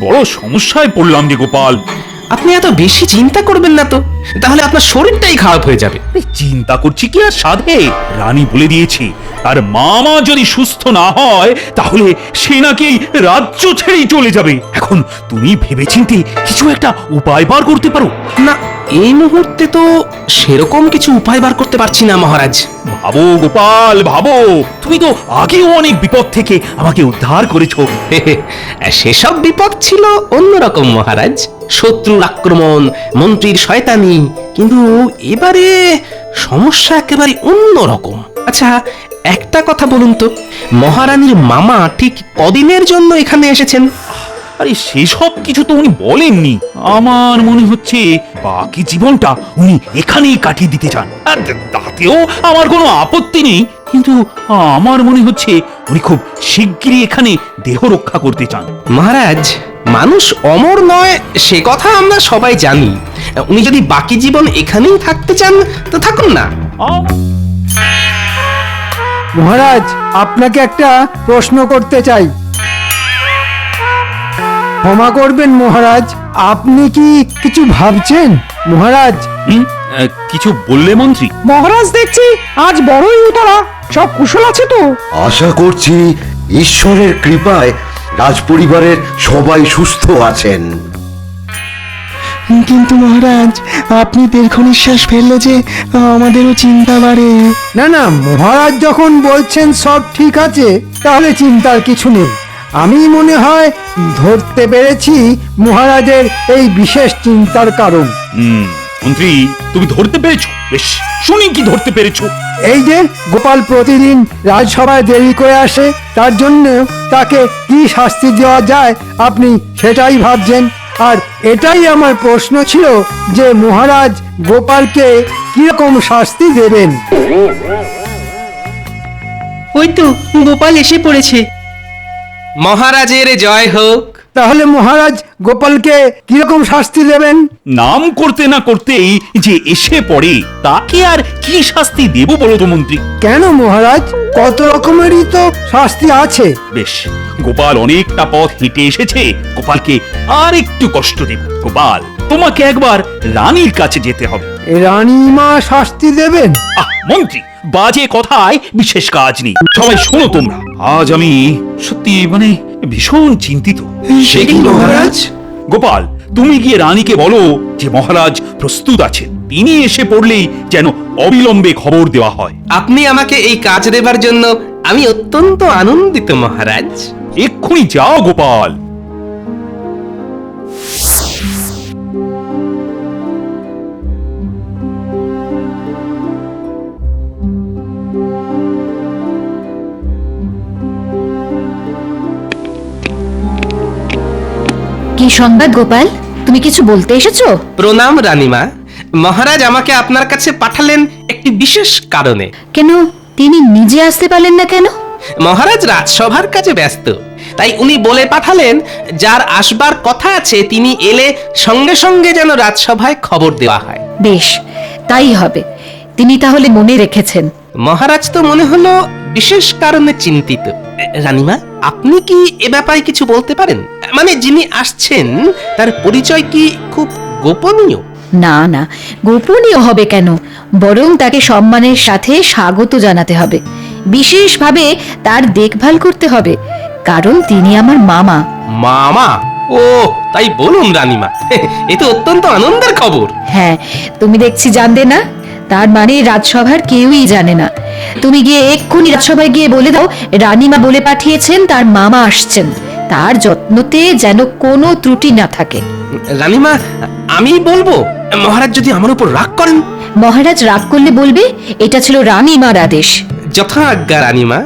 বড় সমস্যায় পড়লাম যে গোপাল। আপনি এত বেশি চিন্তা করবেন না তো, তাহলে আপনার শরীরটাই খারাপ হয়ে যাবে। চিন্তা করছি কি আর সাধে? রানী বলে দিয়েছে আর মামা যদি সুস্থ না হয় তাহলে সে নাকি রাজ্য ছেড়েই চলে যাবে। এখন তুমি ভেবেচিন্তে কিছু একটা উপায় বার করতে পারো? না, এই মুহূর্তে তো সেরকম কিছু উপায় বার করতে পারছি না মহারাজ। ভাবো গোপাল ভাবো, তুমি তো আগেও অনেক বিপদ থেকে আমাকে উদ্ধার করেছো। সেসব বিপদ ছিল অন্যরকম মহারাজ, শত্রুর আক্রমণ, মন্ত্রীর শয়তানি, কিন্তু এবারে সমস্যা একেবারে অন্যরকম। আচ্ছা, একটা কথা বলুন তো, মহারানীর মামা ঠিক কদিনের জন্য এখানে এসেছেন? আরে সেসব কিছু তো উনি বলেননি। আমার মনে হচ্ছে বাকি জীবনটা উনি এখানেই কাটিয়ে দিতে চান। আর তাতেও আমার কোনো আপত্তি নেই, কিন্তু আমার মনে হচ্ছে উনি খুব শিগগিরই এখানে দেহ রক্ষা করতে চান। মহারাজ, মানুষ অমর নয় সে কথা আমরা সবাই জানি। উনি যদি বাকি জীবন এখানেই থাকতে চান তো থাকুন না। মহারাজ, আপনাকে একটা প্রশ্ন করতে চাই। ক্ষমা করবেন মহারাজ, আপনি কি কিছু ভাবছেন? মহারাজ, কিছু বললে মন্ত্রী? মহারাজ দেখছি আজ বড়ই উতলা, সব কুশল আছে তো? আশা করছি ঈশ্বরের কৃপায় রাজপরিবারের সবাই সুস্থ আছেন। কিন্তু মহারাজ, আপনি দীর্ঘ নিঃশ্বাস ফেললে যে আমাদেরও চিন্তা বাড়ে। না না, মহারাজ যখন বলছেন সব ঠিক আছে, তাহলে চিন্তার কিছু নেই। আমি মনে হয় ধরতে পেরেছি মহারাজের এই বিশেষ চিন্তার কারণ। মন্ত্রী, তুমি ধরতে পেরেছো? বেশ, শুনি কি ধরতে পেরেছো। এই যে গোপাল প্রতিদিন রাজসভায় দেরি করে আসে, তার জন্য তাকে কি শাস্তি দেওয়া যায় আপনি সেটাই ভাবছেন। আর এটাই আমার প্রশ্ন ছিল যে মহারাজ গোপালকে কিরকম শাস্তি দেবেন। ওই তো গোপাল এসে পড়েছে। মহারাজের জয় হোক। তাহলে মহারাজ গোপালকে কিরকম শাস্তি দেবেন? নাম করতে না করতেই যে এসে পড়ে তাকে আর কি শাস্তি দেব বলো তো মন্ত্রী? কেন মহারাজ, কত রকমেরই তো শাস্তি আছে। বেশ, গোপাল অনেকটা পথ হেঁটে এসেছে, গোপালকে আর একটু কষ্ট দেব। গোপাল, তোমাকে একবার রানীর কাছে যেতে হবে। রানীমা শাস্তি দেবেন? মন্ত্রী, বাজে কথায় বিশেষ কাজ নেই। সবাই শোনো তোমরা, আজ আমি সত্যি ভীষণ চিন্তিত। সে কি মহারাজ? গোপাল, তুমি গিয়ে রানীকে বলো যে মহারাজ প্রস্তুত আছেন, তিনি এসে পড়লেই যেন অবিলম্বে খবর দেওয়া হয়। আপনি আমাকে এই কাজ দেবার জন্য আমি অত্যন্ত আনন্দিত মহারাজ। এক্ষুনি যাও গোপাল। কি সংবাদ গোপাল, তুমি কিছু বলতে এসেছো? প্রণাম রানীমা, মহারাজ আমাকে আপনার কাছে পাঠালেন একটি বিশেষ কারণে। কেন, তিনি নিজে আসতে পারলেন না কেন? মহারাজ রাজসভার কাজে ব্যস্ত, তাই উনি বলে পাঠালেন যার আসবার কথা আছে তিনি এলে সঙ্গে সঙ্গে যেন রাজসভায় খবর দেওয়া হয়। বেশ, তাই হবে। তিনি তাহলে মনে রেখেছেন। মহারাজ তো মনে হলো বিশেষ কারণে চিন্তিত। রানীমা, আপনি কি এ ব্যাপারে কিছু বলতে পারেন? মানে যিনি আসছেন তার পরিচয় কি খুব গোপনীয়? না না, গোপনীয় হবে কেন, বরং তাকে সম্মানের সাথে স্বাগত জানাতে হবে। বিশেষভাবে তার দেখভাল করতে হবে, কারণ তিনি আমার মামা। মামা? ও তাই বলুন রানীমা, এ তো অত্যন্ত আনন্দের খবর। হ্যাঁ, তুমি দেখছি জানতে না, তার মানে রাজসভার কেউই জানে না। তুমি গিয়ে এক্ষুনি রাজসভায় গিয়ে বলে দাও রানীমা বলে পাঠিয়েছেন তার মামা আসছেন, তার যত্নতে যেন কোনো ত্রুটি না থাকে। রানীমা, আমি বলবো? মহারাজ যদি আমার উপর রাগ করেন? মহারাজ রাগ করলে বলবে এটা ছিল রানীমার আদেশ। যথা আজ্ঞা রানীমা।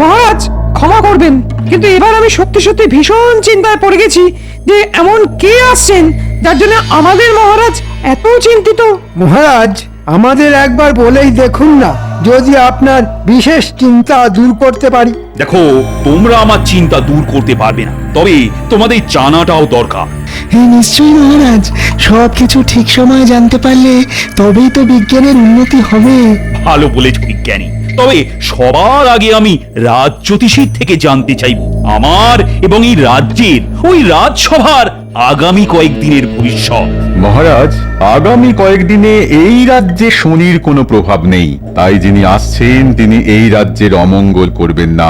মহারাজ ক্ষমা করবেন, কিন্তু এবার আমি সত্যি সত্যি ভীষণ চিন্তায় পড়ে গেছি যে এমন কে আসছেন যার জন্য আমাদের মহারাজ এত চিন্তিত। মহারাজ, আমাদের একবার বলেই দেখুন না, যদি আপনার বিশেষ চিন্তা দূর করতে পারি। দেখো, তোমরা আমার চিন্তা দূর করতে পারবে না, তবে তোমাদের জানাটাও দরকার। হ্যাঁ নিশ্চয়ই মহারাজ, সবকিছু ঠিক সময় জানতে পারলে তবেই তো বিজ্ঞানের উন্নতি হবে। ভালো বলেছ বিজ্ঞানী, তবে সবার আগে আমি রাজ জ্যোতিষীর থেকে জানতে চাইব আমার এবং এই রাজ্যের ওই রাজসভার আগামী কয়েকদিনের ভবিষ্যৎ। মহারাজ, আগামী কয়েকদিনে এই রাজ্যে শনির কোনো প্রভাব নেই, তাই যিনি আসছেন তিনি এই রাজ্যের অমঙ্গল করবেন না।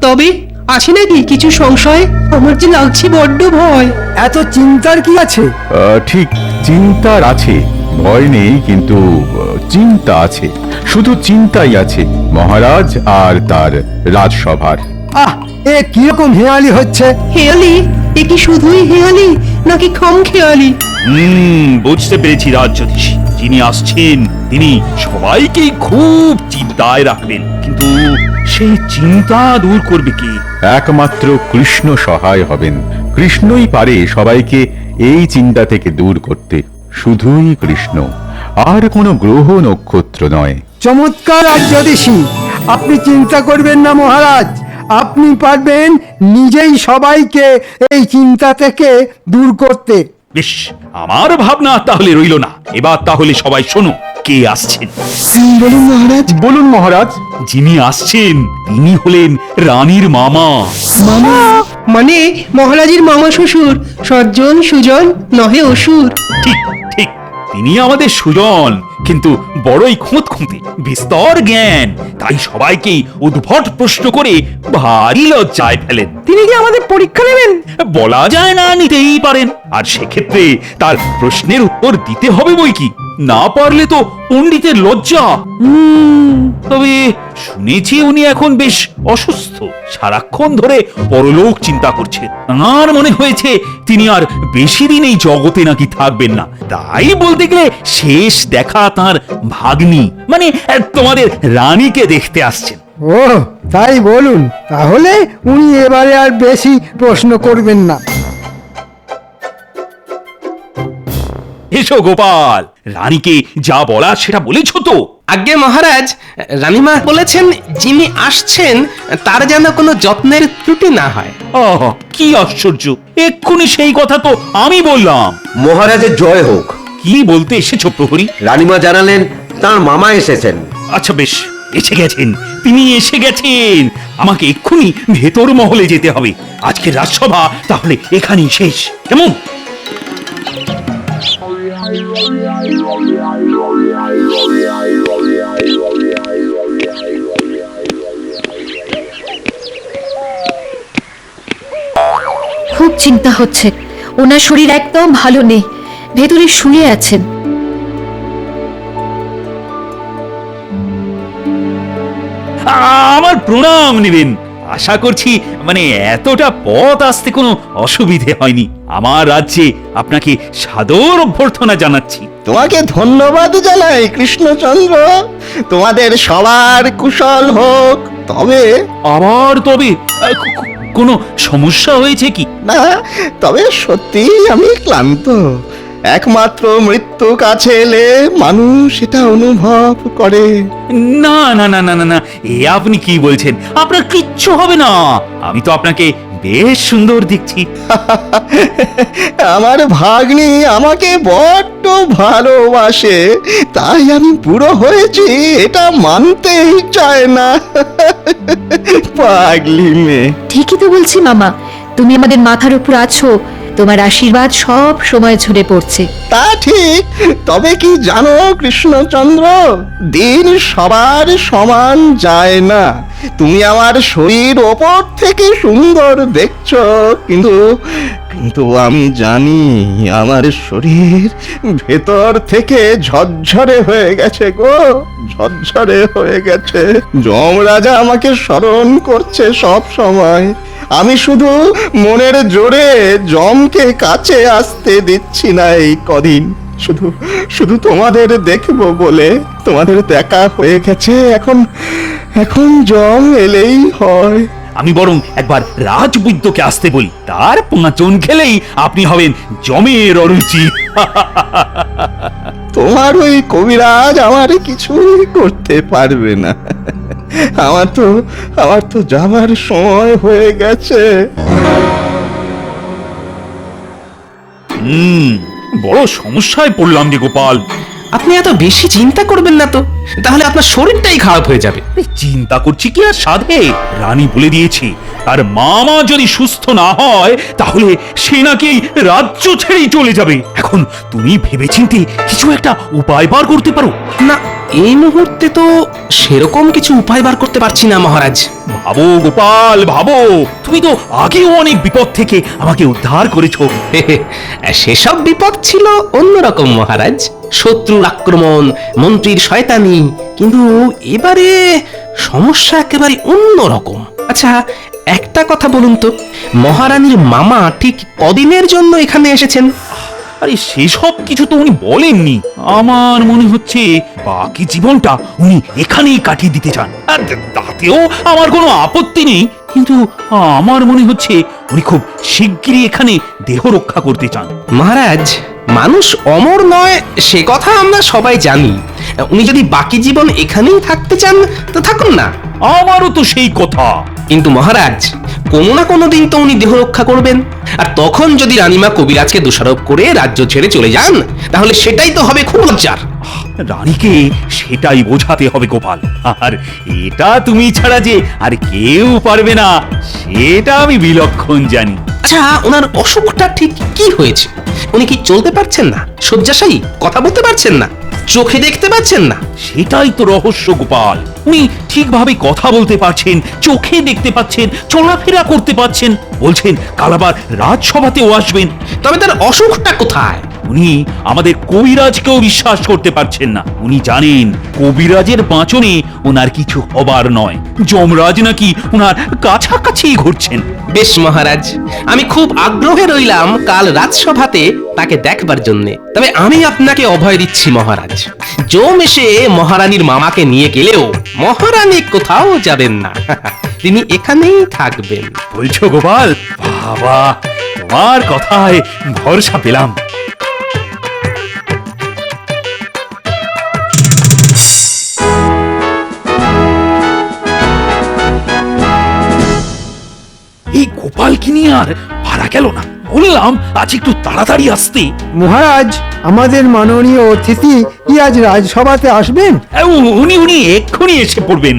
তবে আছে নাকি কিছু সংশয়? আমার যে লাগছে বড্ড ভয়। এত চিন্তার কি আছে? ঠিক চিন্তার আছে, ভয় নেই, কিন্তু চিন্তা আছে, শুধু চিন্তাই আছে মহারাজ আর তার রাজসভার। আহ, এ কিরকম হেয়ালি হচ্ছে? হেয়ালি? এ কি শুধুই হেয়ালি নাকি খাম খেয়ালি? বুঝতে পেরেছি রাজ জ্যোতিষী, যিনি আসছেন তিনি সবাইকেই খুব চিন্তায় রাখবেন, কিন্তু সেই চিন্তা দূর করবে কে? একমাত্র কৃষ্ণ সহায় হবেন। কৃষ্ণই পারে সবাইকে এই চিন্তা থেকে দূর করতে, শুধুই কৃষ্ণ, আর কোনো গ্রহ নক্ষত্র নয়। চমৎকার রাজ্যাধীশী, আপনি চিন্তা করবেন না মহারাজ, আপনি পারবেন নিজেই সবাইকে এই চিন্তা থেকে দূর করতে। বেশ, আমার ভাবনা তাহলে রইল না। এবার তাহলে সবাই শোনো, কে আসছেন? বলুন মহারাজ। বলুন মহারাজ। যিনি আসছেন তিনি হলেন রানীর মামা। মানে মহারাজের মামা শ্বশুর, সজ্জন সুজন নহে অসুর। ঠিক ঠিক, তিনি আমাদের সুজন, কিন্তু বড়ই খুঁতখুঁতে, বিস্তর জ্ঞান, তাই সবাইকেই উদ্ভট প্রশ্ন করে ভারী লজ্জায় ফেলেন। তিনি কি আমাদের পরীক্ষা নেবেন? বলা যায় না, নিতেই পারেন, আর সেক্ষেত্রে তার প্রশ্নের উত্তর দিতে হবে বই কি, না পারলে তো পণ্ডিতের লজ্জা। তবে শুনেছি উনি এখন বেশ অসুস্থ, সারাক্ষণ ধরে পরলোক চিন্তা করছেন। আমার মনে হয়েছে তিনি আর বেশি দিন এই জগতে নাকি থাকবেন না, তাই বলতে গেলে শেষ দেখা তার ভাগ্নি মানে তোমাদের রানীকে দেখতে আসছেন। ও তাই বলুন, তাহলে উনি এবারে আর বেশি প্রশ্ন করবেন না। এসো গোপাল, রানীকে যা বলা সেটা বলেছ তো? আজ্ঞে মহারাজ, রানীমা বলেছেন যিনি আসছেন তার যেন কোনো যত্নের ত্রুটি না হয়। আহ, কি আশ্চর্য, এক্ষুনি সেই কথা তো আমি বললাম। মহারাজের জয় হোক। কি বলতে এসেছো প্রহরী? রানীমা জানালেন তার মামা এসেছেন। আচ্ছা বেশ, এসে গেছেন, তিনি এসে গেছেন। আমাকে এক্ষুনি ভেতর মহলে যেতে হবে। আজকের রাজসভা তাহলে এখানেই শেষ, কেমন? খুব চিন্তা হচ্ছে, ওনার শরীর একদম ভালো নেই, ভেতরে শুয়ে আছেন। আমার প্রণাম নেবেন। আশা করছি মানে এতটা পথ আসতে কোনো অসুবিধে হয়নি। আমার রাজ্যে আপনাকে সাদর অভ্যর্থনা জানাচ্ছি। তোমাকে ধন্যবাদ জানাই কৃষ্ণচন্দ্র, তোমাদের সবার কুশল হোক। তবে আবার তবে কোনো সমস্যা হয়েছে কি? না, তবে সত্যি আমি ক্লান্ত। একমাত্র মৃত্যু কাছে এলে মানুষ এটা অনুভব করে। না না না না না না, এ আপনি কি বলছেন? আপনার কিচ্ছু হবে না, আমি তো আপনাকে বেশ সুন্দর দেখছি। আমার ভাগ্নি আমাকে বড্ড ভালোবাসে, তাই আমি বুড়ো হয়েছি এটা মানতেই চায় না। পাগলি মেয়ে। ঠিকই তো বলছি মামা, তুমি আমাদের মাথার উপর আছো, তোমার আশীর্বাদ সব সময় ঝরে পড়ছে। তা ঠিক, তবে কি জানো কৃষ্ণচন্দ্র, দিন সবার সমান যায় না। তুমি আমার শরীর ওপর থেকে সুন্দর দেখছো, কিন্তু কিন্তু আমি জানি আমার শরীর ভেতর থেকে ঝরঝরে হয়ে গেছে গো, ঝরঝরে হয়ে গেছে। যমরাজা আমাকে স্মরণ করছে সব সময়। আমি শুধু মনের জোরে জমকে কাছে আসতে দিচ্ছি না এই কদিন, শুধু শুধু তোমাদের দেখবো বলে। তোমাদের দেখা হয়ে গেছে, এখন এখন জম এলেই হয়। আমি বরং একবার রাজবৈদ্যকে আসতে বলি, তার পাঁচন খেলেই আপনি হবেন জমের অরুচি। তোমার ওই কবিরাজ আমার কিছুই করতে পারবে না। আমার তো যাবার সময় হয়ে গেছে। বড় সমস্যায় পড়লাম যে গোপাল। আপনি এত বেশি চিন্তা করবেন না তো, তাহলে আপনার শরীরটাই খারাপ হয়ে যাবে। আরে চিন্তা করছি কি আর সাধে, রানী বলে দিয়েছে আর মামা যদি সুস্থ না হয় তাহলে সে নাকি রাজ্য ছেড়েই চলে যাবে। এখন তুমি ভেবেচিন্তে কিছু একটা উপায় বার করতে পারো। না, এই মুহূর্তে তো সেরকম কিছু উপায় বার করতে পারছি না মহারাজ। ভাবো গোপাল ভাবো, তুমি তো আগেও অনেক বিপদ থেকে আমাকে উদ্ধার করেছো। সেসব বিপদ ছিল অন্যরকম মহারাজ, শত্রুর আক্রমণ, মন্ত্রীর শয়তানি, কিন্তু এবারে সমস্যা একেবারে অন্যরকম। আচ্ছা, একটা কথা বলুন তো, মহারানীর মামা ঠিক কদিনের জন্য এখানে এসেছেন? আরে সেসব কিছু তো উনি বলেননি। আমার মনে হচ্ছে বাকি জীবনটা উনি এখানেই কাটিয়ে দিতে চান। আর তাতেও আমার কোনো আপত্তি নেই, কিন্তু আমার মনে হচ্ছে উনি খুব শিগগিরই এখানে দেহ রক্ষা করতে চান। মহারাজ, মানুষ অমর নয় সে কথা আমরা সবাই জানি। উনি যদি বাকি জীবন এখানেই থাকতে চান তো থাকুন না। আমারও তো সেই কথা। কিন্তু মহারাজ, কোনো না কোনো দিন তো উনি দেহ রক্ষা করবেন, আর তখন যদি রানীমা কবিরাজকে দোষারোপ করে রাজ্য ছেড়ে চলে যান তাহলে সেটাই তো হবে খুব লজ্জার। রানীকে সেটাই বোঝাতে হবে গোপাল, আর এটা তুমি ছাড়া যে আর কেউ পারবে না সেটা আমি বিলক্ষণ জানি। আচ্ছা, ওনার অসুখটা ঠিক কি হয়েছে? উনি কি চলতে পারছেন না, শয্যাশায়ী, কথা বলতে পারছেন না, চোখে দেখতে পাচ্ছেন না? সেটাই তো রহস্য গোপাল। উনি ঠিকভাবে কথা বলতে পারছেন, চোখে দেখতে পাচ্ছেন, চলাফেরা করতে পারছেন, বলছেন কাল আবার রাজসভাতেও আসবেন। তবে তার অসুখটা কোথায়? উনি আমাদের কবিরাজকেও বিশ্বাস করতে পারছেন না। উনি জানেন কবিরাজের বাঁচনে ওনার কিছু হবার নয়, যমরাজ নাকি ওনার কাছাকাছি ঘুরছেন। বেশ মহারাজ, আমি খুব আগ্রহে রইলাম কাল রাজসভাতে তাকে দেখবার জন্যে। তবে আমি আপনাকে অভয় দিচ্ছি মহারাজ, জম এসে মহারানীর মামাকে নিয়ে গেলেও মহারানী কোথাও যাবেন না, তিনি এখানেই থাকবেন। বলছো গোপাল? বাবা, তোমার কথায় ভরসা পেলাম। এই গোপাল কি নিয়ে আর ভাড়া গেল না? বললাম আজ একটু তাড়াতাড়ি আসতে। মহারাজ, আমাদের মাননীয় অতিথি কি আজ রাজসভাতে আসবেন? উনি উনি এক্ষুনি এসে পড়বেন।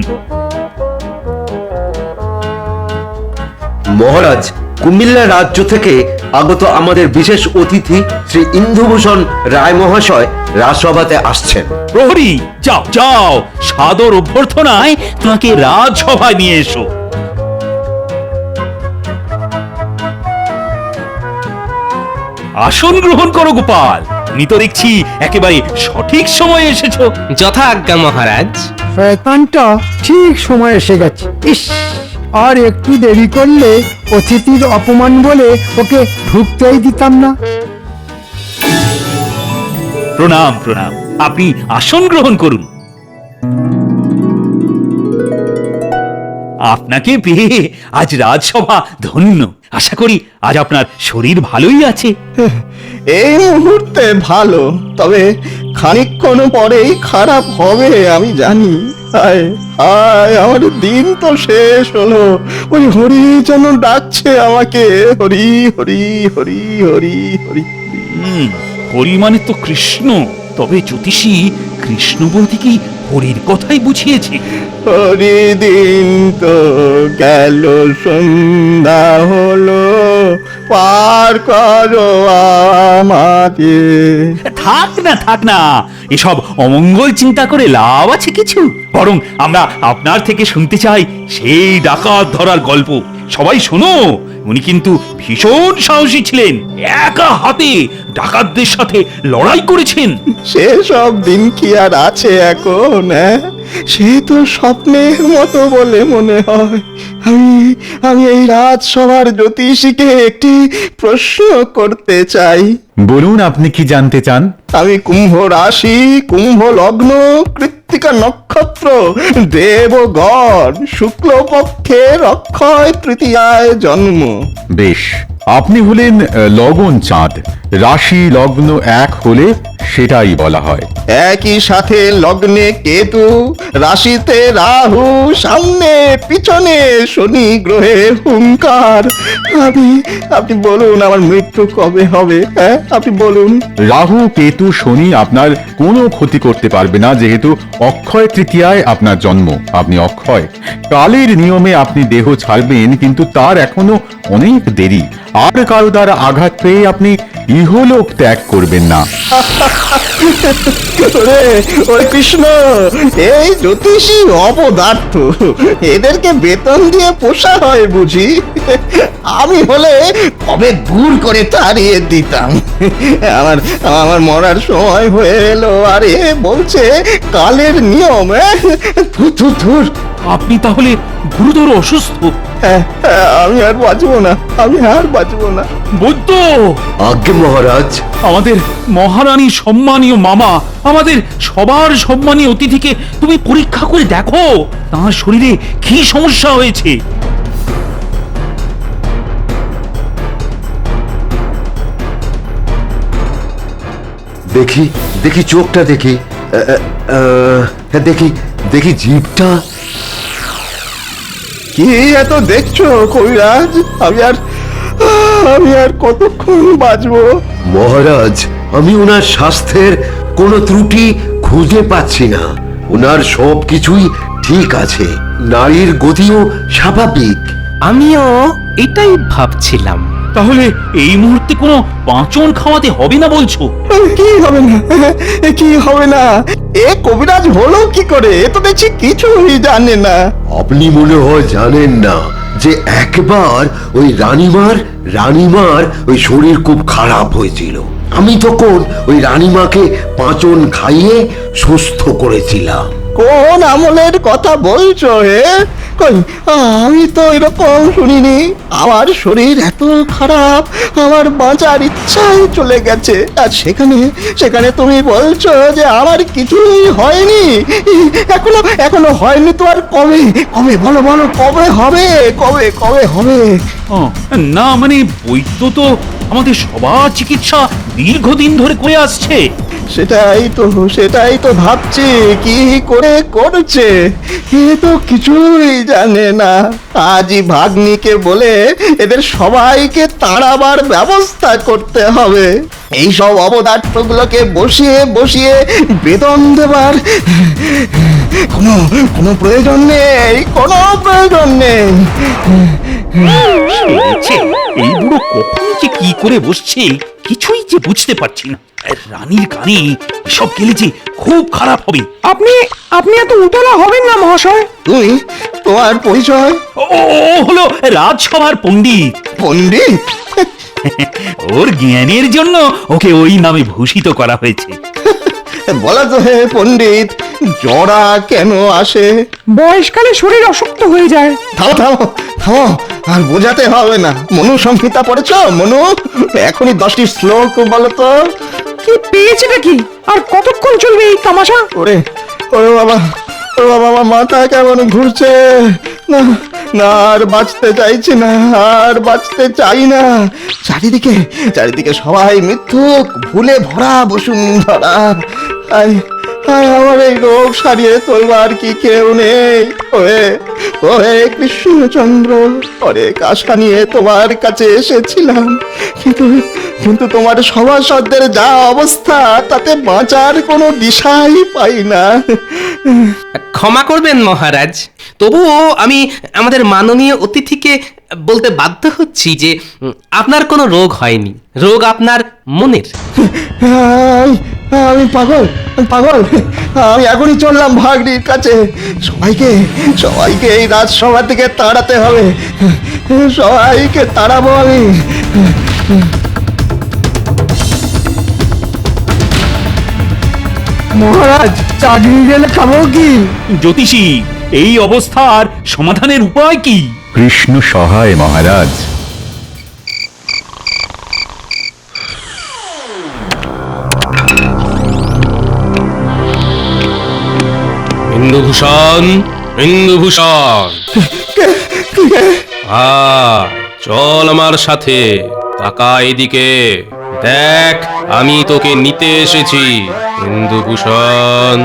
মহারাজ, কুমিল্লা রাজ্য থেকে আগত আমাদের বিশেষ অতিথি শ্রী ইন্দুভূষণ রায় মহাশয় রাজসভাতে আসছেন। প্রহরী, যাও যাও, সাদর অভ্যর্থনায় তোমাকে রাজসভায় নিয়ে এসো। আসন গ্রহণ করো গোপাল, তুমি তো দেখছি একেবারে সঠিক সময়ে এসেছো। যথা আজ্ঞা মহারাজ। শয়তানটা ঠিক সময় এসে গেছে। ইস, আর একটু দেরি করলে অতিথির অপমান বলে ওকে ঢুকতেই দিতাম না। প্রণাম প্রণাম, আপনি আসন গ্রহণ করুন। আপনাকে পেয়ে আজ রাজসভা ধন্য। আশা করি আজ আপনার শরীর ভালোই আছে। এই মুহূর্তে ভালো, তবে খানিকক্ষণ পরেই খারাপ হবে আমি জানি। হায় হায়, আমার দিন তো শেষ হলো। ওই হরি যেন ডাকছে আমাকে, হরি হরি হরি হরি হরি। হরি মানে তো কৃষ্ণ, তবে জ্যোতিষী কৃষ্ণ বলতে কি হরির কথাই বুঝিয়েছে। হরি দিন তো গেল, সন্ধ্যা হলো, পার করো আমাকে। থাক না, এসব অমঙ্গল চিন্তা করে লাভ আছে কিছু? বরং আমরা আপনার থেকে শুনতে চাই সেই ডাকাত ধরার গল্প। সবাই শোনো, উনি কিন্তু ভীষণ সাহসী ছিলেন, একা হাতে ডাকাতদের সাথে লড়াই করেছেন। সেসব দিন কি আর আছে এখন? সে তো স্বপ্নের মতো বলে মনে হয়। আমি এই রাজসভার জ্যোতিষীকে একটি প্রশ্ন করতে চাই। বলুন, আপনি কি জানতে চান? আমি কুম্ভ রাশি, কুম্ভ লগ্ন, কৃত্তিকা নক্ষত্র, দেবগণ, শুক্লপক্ষের অক্ষয় তৃতীয়ায় জন্ম। বেশ, আপনি হলেন লগন চাঁদ। রাশি লগ্ন এক হলে সেটাই বলা হয়। একই সাথে লগ্নে কেতু, রাশিতে রাহু, সামনে পিছনে শনি গ্রহের হুঙ্কার। আপনি বলুন আমার মৃত্যু কবে হবে? হ্যাঁ, আপনি বলুন। রাহু কেতু শনি আপনার কোনো ক্ষতি করতে পারবে না, যেহেতু অক্ষয় তৃতীয়ায় আপনার জন্ম। আপনি অক্ষয়, কালের নিয়মে আপনি দেহ ছাড়বেন, কিন্তু তার এখনো অনেক দেরি। আর কারো দ্বারা আঘাত পেয়ে আপনি ইহলোক ত্যাগ করবেন না। ওরে কৃষ্ণ, এই জ্যোতিষী অপদার্থ, এদেরকে বেতন দিয়ে পোষা হয় বুঝি? আমি হলে কবে দূর করে তাড়িয়ে দিতাম। আমার আমার মরার সময় হয়ে এলো, আর এ বলছে কালের নিয়ম। ধুর ধুর ধুর। আপনি তাহলে গুরুতর অসুস্থ। আমি আর বাঁচবো না, আমি আর বাঁচবো না। বৈদ্য, আজ্ঞে মহারাজ। আমাদের মহারানীর সম্মানীয় মামা, আমাদের সবার সম্মানীয় অতিথিকে তুমি পরীক্ষা করে দেখো তার শরীরে কি সমস্যা হয়েছে। দেখি দেখি চোখটা দেখি, হ্যাঁ দেখি দেখি জিভটা। কি এত দেখছো কবিরাজ? আমি আর কতক্ষণ বাঁচবো? মহারাজ, আমি ওনার স্বাস্থ্যের কোনো ত্রুটি খুঁজে পাচ্ছি না। ওনার সব কিছুই ঠিক আছে, নারীর গতিও স্বাভাবিক। আমিও এটাই ভাবছিলাম। তাহলে এই মুহূর্তে কোনো পাঁচন খাওয়াতে হবে না বলছো? কি হবে না? কি হবে না? এ কবিরাজ হলো কি করে? এ তো দেখছি কিছুই জানে না। আপনি মনে হয় জানেন না যে একবার ওই রানীমার ওই শরীর খুব খারাপ হয়েছিল। আমি তখন ওই রানীমাকে পাঁচন খাইয়ে সুস্থ করেছিলাম। কোন আমলের কথা বলছো হে? কই, আমি তো এরকম শুনিনি। আমার শরীর এত খারাপ, আমার বাঁচার ইচ্ছাই চলে গেছে, আর সেখানে তুমি বলছো যে আমার কিছুই হয়নি। এখনো হয়নি তো, আর কবে কবে বলো বলো, কবে হবে? কবে হবে? না মানে বৈদ্য তো আমাদের সবার চিকিৎসা দীর্ঘদিন ধরে করে আসছে। সেটাই তো ভাবছি, কি করে করছে? এ তো কিছুই জানে না। আজই ভাগ্নিকে বলে এদের সবাইকে তাড়াবার ব্যবস্থা করতে হবে। এই সব অপদার্থগুলোকে বসিয়ে বসিয়ে বেতন দেবার কোনো প্রয়োজন নেই, কোনো প্রয়োজন নেই। এই বুড়ো কখন যে কি করে বসছে কিছুই যে বুঝতে পারছি না। রানীর কানে এসব গেলে যে খুব খারাপ হবে। আপনি এত উতলা হবেন না মহাশয়। তোমার পরিচয়? ও হলো রাজসভার পণ্ডিত। পণ্ডিত? ওর জ্ঞানের জন্য ওকে ওই নামে ভূষিত করা হয়েছে। বলা তো হে পণ্ডিত, জরা কেন আসে? বয়সকালে শরীর অশক্ত হয়ে যায়। থামো, আর বোঝাতে হবে না। মনু সংহিতা পড়েছ? মনু, এখনই 10টি শ্লোক বলো তো। কি পেয়েছেটা কি? আর কতক্ষণ চলবে এই তামাশা? ওরে বাবা, আমার মাথা কেমন ঘুরছে। না না, আর বাঁচতে চাইছি না, আর বাঁচতে চাই না। চারিদিকে সবাই মিথ্যুক, ভুলে ভরা বসুন্ধরা। আমার এই রোগ সারিয়ে তোলবার কি কেউ নেই? ওহে কৃষ্ণচন্দ্র, অনেক আশা নিয়ে তোমার কাছে এসেছিলাম, কিন্তু তোমার সভাসদদের যা অবস্থা, তাতে বাঁচার কোনো দিশাই পাই না। ক্ষমা করবেন মহারাজ, তবুও আমি আমাদের মাননীয় অতিথিকে বলতে বাধ্য হচ্ছি যে আপনার কোনো রোগ হয়নি, রোগ আপনার মনের। আমি পাগল, আমি এখনই চললাম ভাগ্নির কাছে। সবাইকে এই রাজসভা থেকে তাড়াতে হবে, সবাইকে তাড়াবো আমি। মহারাজ, চাকরি গেলে খাবো কি? জ্যোতিষী, এই অবস্থার সমাধানের উপায় কি? কৃষ্ণ সহায় মহারাজ। ইন্দুভূষণ, চল আমার সাথে। তাকা এদিকে, দেখ আমি তোকে নিতে এসেছি ইন্দুভূষণ।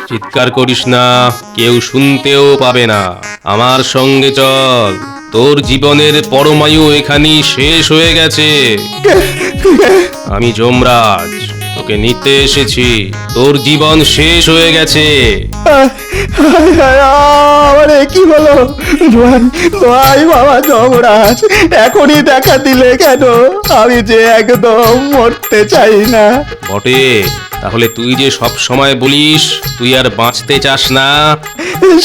চিৎকার করিস না, কেউ শুনতেও পাবে না। আমার সঙ্গে চল, তোর জীবনের পরমায়ু এখানেই শেষ হয়ে গেছে। আমি যমরাজ, তোকে নিতে এসেছি। তোর জীবন শেষ হয়ে গেছে। আমার কি হলো? দোয়াই বাবা যমরাজ, এখনই দেখা দিলে কেন? আমি যে একদম মরতে চাই না। বটে, তাহলে তুই যে সব সময় বলিস তুই আর বাঁচতে চাস না।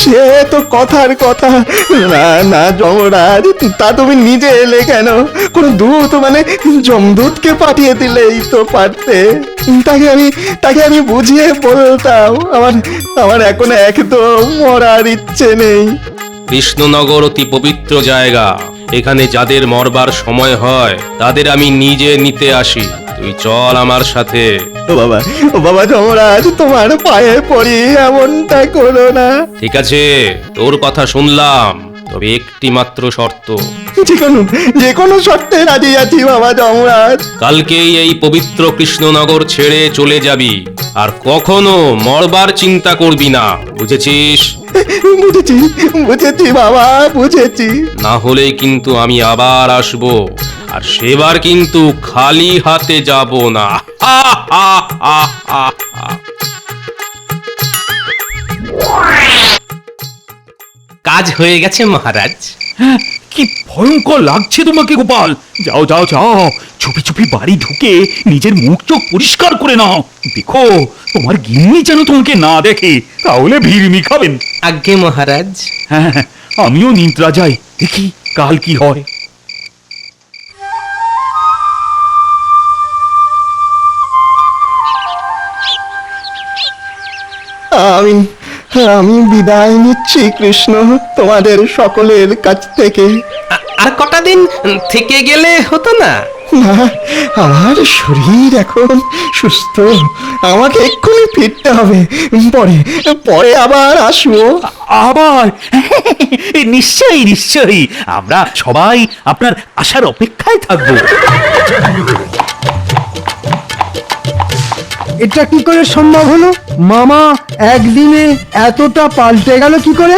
সে তো কথার কথা। না না যমরাজ, তা তুমি নিজে এলে কেন? কোন দূত মানে যমদূতকে পাঠিয়ে দিলেই তো পারতে। তাকে আমি বুঝিয়ে বলতাম আমার এখন একদম মরার ইচ্ছে নেই। কৃষ্ণনগর অতি পবিত্র জায়গা। এখানে যাদের মরবার সময় হয় তাদের আমি নিজে নিতে আসি। তুই চল আমার সাথে। ও বাবা যমরাজ, তোমার পায়ে পড়ি, এমনটা করো না। ঠিক আছে, তোর কথা শুনলাম, তবে একটি মাত্র শর্ত। যে কোনো শর্তে রাজি আছি বাবা যমরাজ। কালকেই এই পবিত্র কৃষ্ণনগর ছেড়ে চলে যাবি, আর কখনো মরবার চিন্তা করবি না, বুঝেছিস? বুঝেছি বাবা, বুঝেছি। না হলে কিন্তু আমি আবার আসব, আর সেবার কিন্তু খালি হাতে যাব না। কাজ হয়ে গেছে মহারাজ। হ্যাঁ, কি ভয়ঙ্কর লাগছে তোমাকে গোপাল। যাও যাও যাও, চুপি চুপি বাড়ি ঢুকে নিজের মুখ চোখ পরিষ্কার করে নাও। দেখো তোমার গিন্নি যেন তোমাকে না দেখে, তাহলে ভিড়মি খাবেন। আজ্ঞে মহারাজ। হ্যাঁ হ্যাঁ, আমিও নিদ্রা যাই, দেখি কাল কি হয়। আমি বিদায় নিচ্ছি কৃষ্ণ, তোমাদের সকলের কাছ থেকে। আর কটা দিন থেকে গেলে হতো না? না, আমার শরীর এখন সুস্থ, আমাকে এক্ষুনি ফিরতে হবে। পরে আবার আসবো। আবার নিশ্চয়ই নিশ্চয়ই, আমরা সবাই আপনার আসার অপেক্ষায় থাকবো। এটা কি করে সম্ভব হলো? মামা একদিনে এতটা পাল্টে গেল কি করে?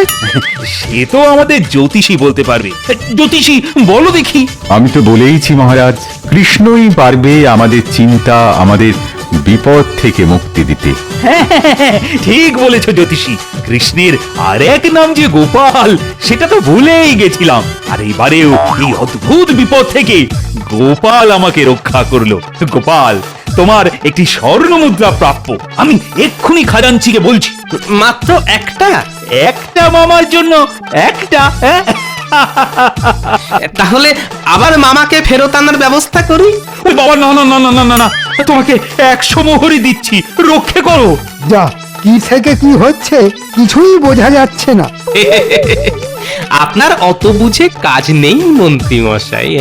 সে তো আমাদের জ্যোতিষী বলতে পারবে। জ্যোতিষী বলো দেখি। আমি তো বলেইছি মহারাজ, কৃষ্ণই পারবে আমাদের চিন্তা, আমাদের বিপদ থেকে মুক্তি দিতে। হ্যাঁ, ঠিক বলেছ জ্যোতিষী। কৃষ্ণের আর এক নাম যে গোপাল, সেটা তো ভুলেই গেছিলাম। আর এইবারেও এই অদ্ভুত বিপদ থেকে গোপাল আমাকে রক্ষা করলো। গোপাল, তোমার একটি স্বর্ণ মুদ্রা প্রাপ্য। আমি এক্ষুনি খাজাঞ্চিকে বলছি। মাত্র একটা? একটা মামার জন্য একটা? হ্যাঁ? তাহলে আবার মামাকে ফেরত আনার ব্যবস্থা করি। ওই বাবা, না না না না না না না, তোমাকে 100 মোহরই দিচ্ছি, রক্ষে করো। যা, কি থেকে কি হচ্ছে কিছুই বোঝা যাচ্ছে না। আপনার অত বুঝে কাজ নেই মন্ত্রী মশাই।